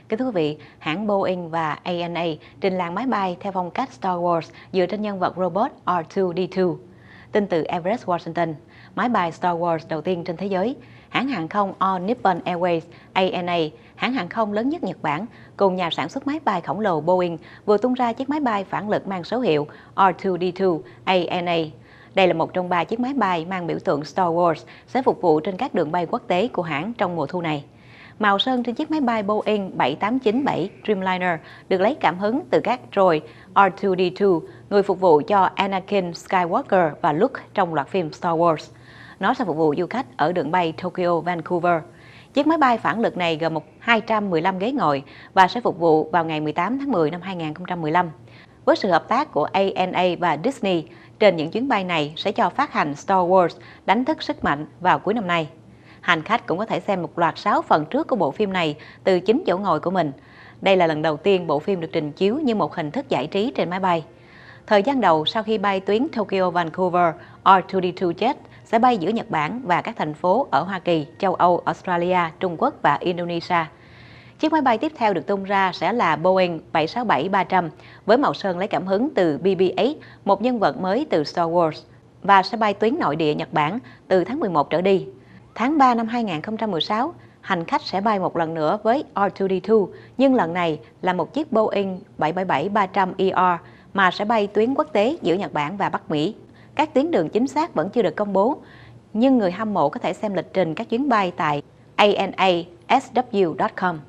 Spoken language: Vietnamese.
Kính thưa quý vị, hãng Boeing và ANA trình làng máy bay theo phong cách Star Wars dựa trên nhân vật robot R2-D2. Tin từ Everest, Washington, máy bay Star Wars đầu tiên trên thế giới, hãng hàng không All Nippon Airways ANA, hãng hàng không lớn nhất Nhật Bản, cùng nhà sản xuất máy bay khổng lồ Boeing vừa tung ra chiếc máy bay phản lực mang số hiệu R2-D2 ANA. Đây là một trong 3 chiếc máy bay mang biểu tượng Star Wars sẽ phục vụ trên các đường bay quốc tế của hãng trong mùa thu này. Màu sơn trên chiếc máy bay Boeing 7897 Dreamliner được lấy cảm hứng từ các droid R2-D2, người phục vụ cho Anakin Skywalker và Luke trong loạt phim Star Wars. Nó sẽ phục vụ du khách ở đường bay Tokyo-Vancouver. Chiếc máy bay phản lực này gồm 215 ghế ngồi và sẽ phục vụ vào ngày 18 tháng 10 năm 2015. Với sự hợp tác của ANA và Disney, trên những chuyến bay này sẽ cho phát hành Star Wars đánh thức sức mạnh vào cuối năm nay. Hành khách cũng có thể xem một loạt 6 phần trước của bộ phim này từ chính chỗ ngồi của mình. Đây là lần đầu tiên bộ phim được trình chiếu như một hình thức giải trí trên máy bay. Thời gian đầu sau khi bay tuyến Tokyo-Vancouver, R2-D2 Jet sẽ bay giữa Nhật Bản và các thành phố ở Hoa Kỳ, châu Âu, Australia, Trung Quốc và Indonesia. Chiếc máy bay tiếp theo được tung ra sẽ là Boeing 767-300 với màu sơn lấy cảm hứng từ BB-8, một nhân vật mới từ Star Wars, và sẽ bay tuyến nội địa Nhật Bản từ tháng 11 trở đi. Tháng 3 năm 2016, hành khách sẽ bay một lần nữa với R2-D2, nhưng lần này là một chiếc Boeing 777-300ER mà sẽ bay tuyến quốc tế giữa Nhật Bản và Bắc Mỹ. Các tuyến đường chính xác vẫn chưa được công bố, nhưng người hâm mộ có thể xem lịch trình các chuyến bay tại anasw.com.